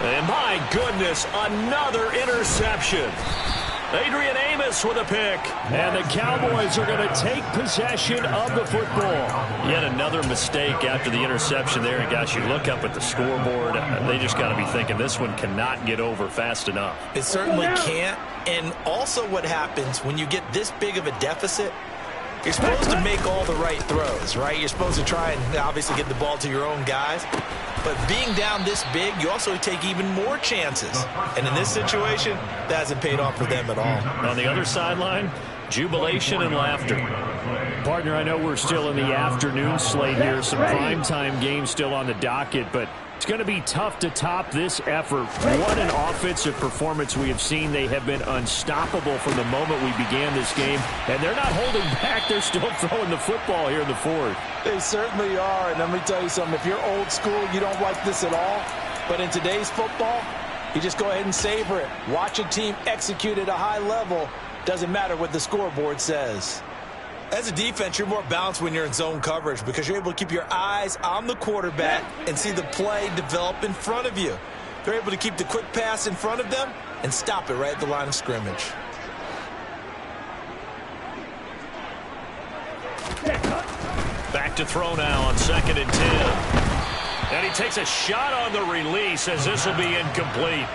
Speaker 2: And my goodness, another interception. Adrian Amos with a pick.
Speaker 4: And the Cowboys are going to take possession of the football.
Speaker 2: Yet another mistake after the interception there. And gosh, you look up at the scoreboard, they just got to be thinking this one cannot get over fast enough.
Speaker 6: It certainly can't. And also what happens when you get this big of a deficit, you're supposed to make all the right throws, right? You're supposed to try and obviously get the ball to your own guys. But being down this big, you also take even more chances. And in this situation, that hasn't paid off for them at all.
Speaker 2: On the other sideline, jubilation and laughter.
Speaker 4: Partner, I know we're still in the afternoon slate here. Some primetime games still on the docket, but it's going to be tough to top this effort. What an offensive performance we have seen. They have been unstoppable from the moment we began this game, and they're not holding back. They're still throwing the football here in the fourth.
Speaker 3: They certainly are, and let me tell you something. If you're old school, you don't like this at all. But in today's football, you just go ahead and savor it. Watch a team execute at a high level. Doesn't matter what the scoreboard says.
Speaker 6: As a defense, you're more balanced when you're in zone coverage because you're able to keep your eyes on the quarterback and see the play develop in front of you. They're able to keep the quick pass in front of them and stop it right at the line of scrimmage.
Speaker 2: Back to throw now on 2nd and 10. And he takes a shot on the release as this will be incomplete.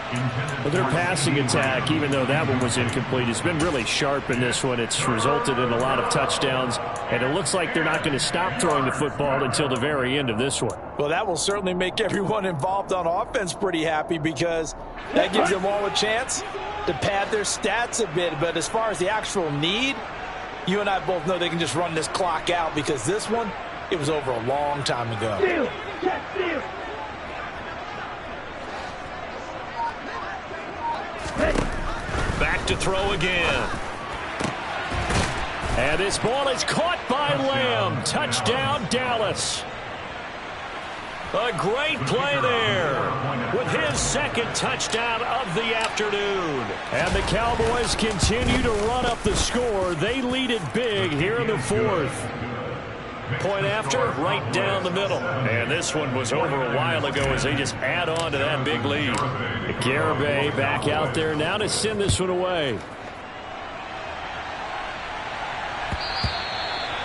Speaker 4: Well, their passing attack, even though that one was incomplete, has been really sharp in this one. It's resulted in a lot of touchdowns, and it looks like they're not going to stop throwing the football until the very end of this one.
Speaker 3: Well, that will certainly make everyone involved on offense pretty happy because that gives them all a chance to pad their stats a bit. But as far as the actual need, you and I both know they can just run this clock out because this one, it was over a long time ago.
Speaker 7: Steal. Check steal.
Speaker 2: Back to throw again. And this ball is caught by Lamb. Touchdown, Dallas. A great play there with his second touchdown of the afternoon. And the Cowboys continue to run up the score. They lead it big here in the 4th. Point after, right down the middle. And this one was over a while ago as they just add on to that big lead. Garibay back out there now to send this one away.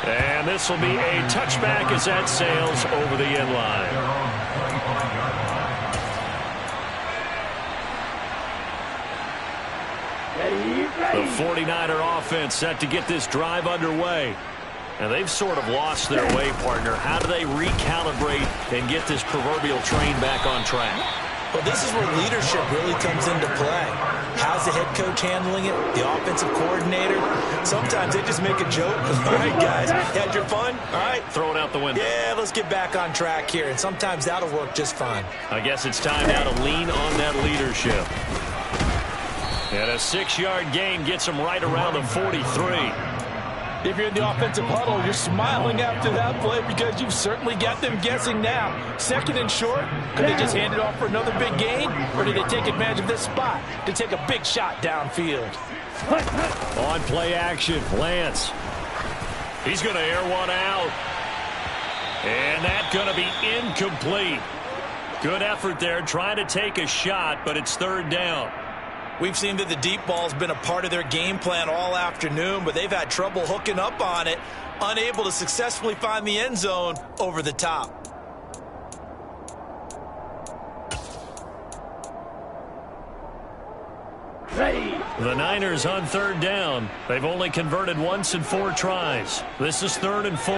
Speaker 2: And this will be a touchback as that sails over the end line. The 49er offense set to get this drive underway. And they've sort of lost their way, partner. How do they recalibrate and get this proverbial train back on track?
Speaker 6: Well, this is where leadership really comes into play. How's the head coach handling it? The offensive coordinator? Sometimes they just make a joke. All right, guys, had your fun? All right.
Speaker 2: Throw it out the window.
Speaker 6: Yeah, let's get back on track here. And sometimes that'll work just fine.
Speaker 2: I guess it's time now to lean on that leadership. And a 6-yard gain gets them right around the 43.
Speaker 3: If you're in the offensive huddle, you're smiling after that play because you've certainly got them guessing now. 2nd and short, could they just hand it off for another big gain? Or did they take advantage of this spot to take a big shot downfield?
Speaker 2: On play action, Lance. He's going to air one out. And that's going to be incomplete. Good effort there trying to take a shot, but it's 3rd down.
Speaker 6: We've seen that the deep ball's been a part of their game plan all afternoon, but they've had trouble hooking up on it, unable to successfully find the end zone over the top.
Speaker 7: Ready.
Speaker 2: The Niners on 3rd down. They've only converted once in 4 tries. This is 3rd and 4.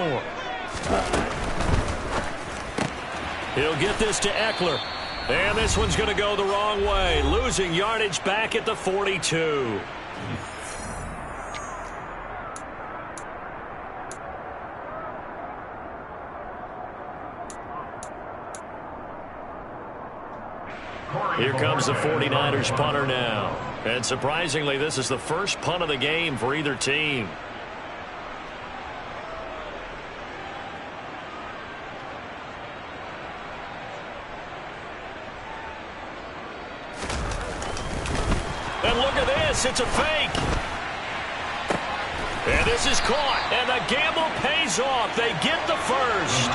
Speaker 2: He'll get this to Eckler. And this one's going to go the wrong way, losing yardage back at the 42. Here comes the 49ers punter now. And surprisingly, this is the first punt of the game for either team. And look at this, it's a fake. And this is caught, and the gamble pays off. They get the first.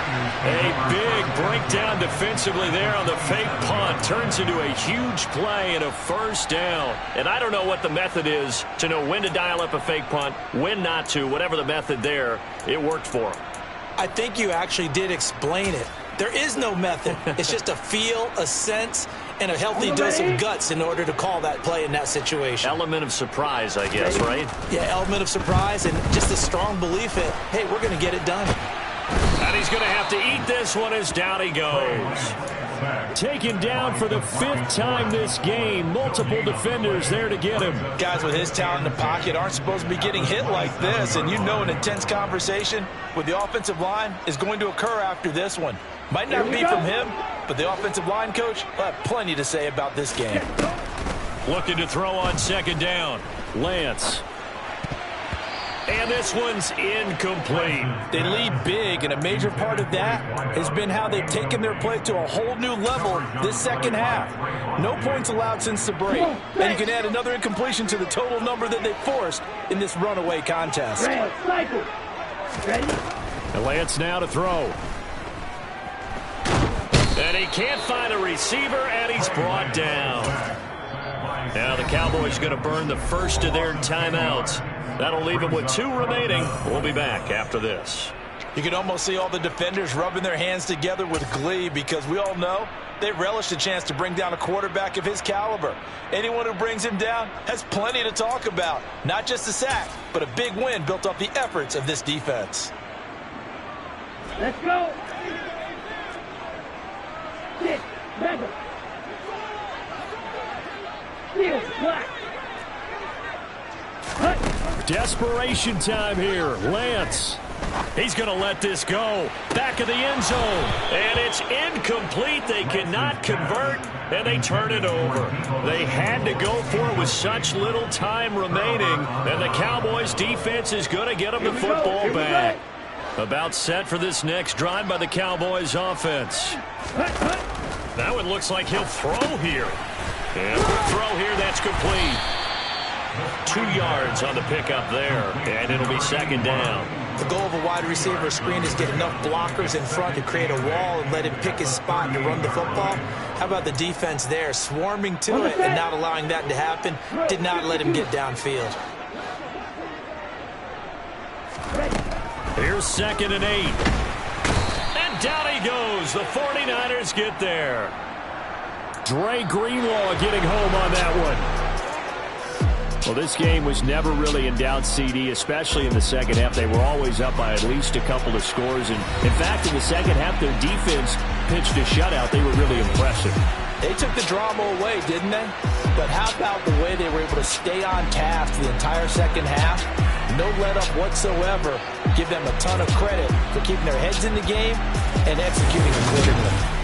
Speaker 2: A big breakdown defensively there on the fake punt. Turns into a huge play and a 1st down. And I don't know what the method is to know when to dial up a fake punt, when not to, whatever the method there, it worked for them.
Speaker 6: I think you actually did explain it. There is no method. It's just a feel, a sense, and a healthy dose of guts in order to call that play in that situation.
Speaker 2: Element of surprise, I guess, right?
Speaker 6: Yeah, element of surprise and just a strong belief in, hey, we're going to get it done.
Speaker 2: And he's going to have to eat this one as down he goes.
Speaker 4: Taken down for the 5th time this game. Multiple defenders there to get him.
Speaker 3: Guys with his talent in the pocket aren't supposed to be getting hit like this, and you know an intense conversation with the offensive line is going to occur after this one. Might not be from him, but the offensive line coach will have plenty to say about this game.
Speaker 2: Looking to throw on 2nd down. Lance. And this one's incomplete.
Speaker 3: They lead big, and a major part of that has been how they've taken their play to a whole new level this 2nd half. No points allowed since the break, and you can add another incompletion to the total number that they forced in this runaway contest.
Speaker 7: Ready?
Speaker 4: And Lance now to throw.
Speaker 2: And he can't find a receiver, and he's brought down. Now the Cowboys going to burn the first of their timeouts. That'll leave them with 2 remaining. We'll be back after this.
Speaker 6: You can almost see all the defenders rubbing their hands together with glee because we all know they relish the chance to bring down a quarterback of his caliber. Anyone who brings him down has plenty to talk about. Not just a sack, but a big win built off the efforts of this defense.
Speaker 7: Let's go. Sit. Mega. Steal. Black.
Speaker 4: Desperation time here. Lance.
Speaker 2: He's going to let this go. Back of the end zone. And it's incomplete. They cannot convert, and they turn it over. They had to go for it with such little time remaining, and the Cowboys defense is going to get them the football back. About set for this next drive by the Cowboys offense. Now it looks like he'll throw here. And throw here, that's complete. 2 yards on the pickup there, and it'll be second down.
Speaker 6: The goal of a wide receiver screen is get enough blockers in front to create a wall and let him pick his spot to run the football. How about the defense there, swarming to it and not allowing that to happen? Did not let him get downfield.
Speaker 2: Here's 2nd and 8. And down he goes. The 49ers get there.
Speaker 4: Dre Greenlaw getting home on that one. Well, this game was never really in doubt, CD, especially in the second half. They were always up by at least a couple of scores. And in fact, in the second half, their defense pitched a shutout. They were really impressive.
Speaker 6: They took the drama away, didn't they? But how about the way they were able to stay on task the entire second half? No let-up whatsoever. Give them a ton of credit for keeping their heads in the game and executing accordingly.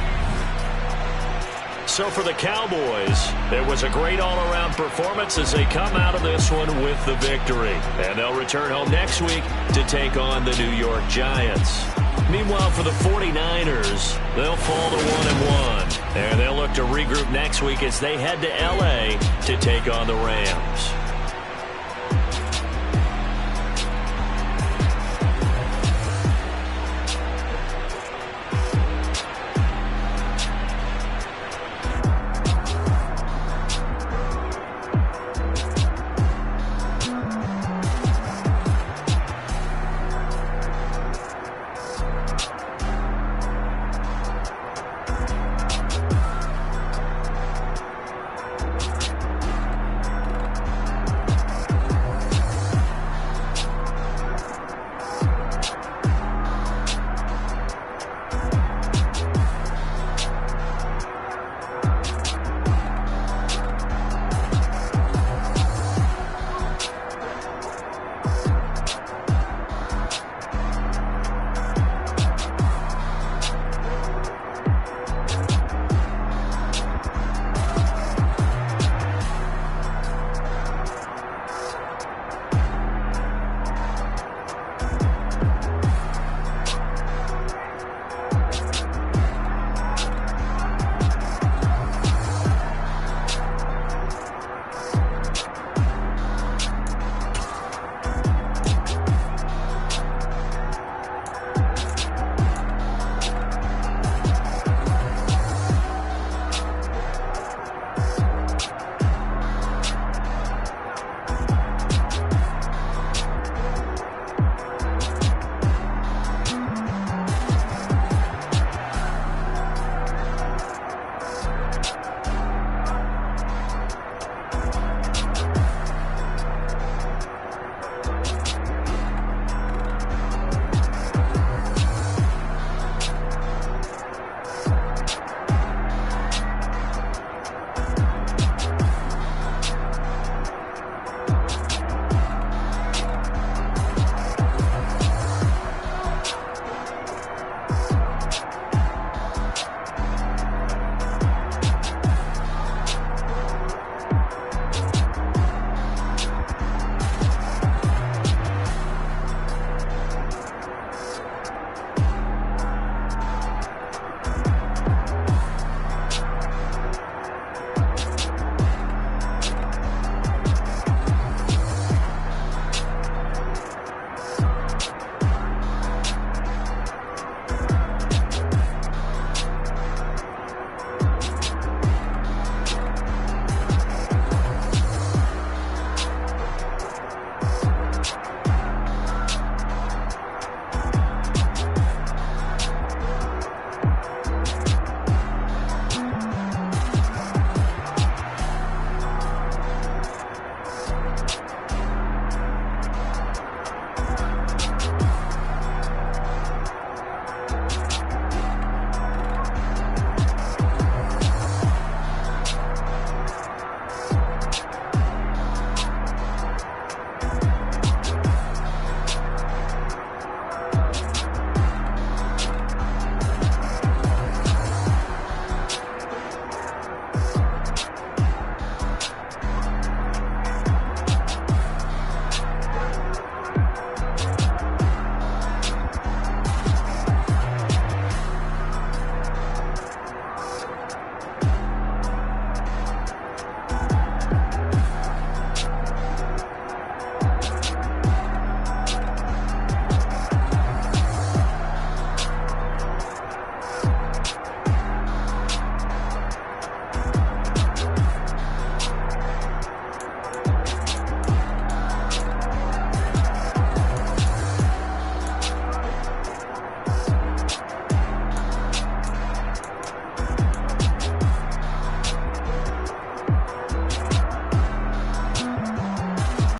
Speaker 2: So for the Cowboys, it was a great all-around performance as they come out of this one with the victory. And they'll return home next week to take on the New York Giants. Meanwhile, for the 49ers, they'll fall to 1-1. And they'll look to regroup next week as they head to L.A. to take on the Rams.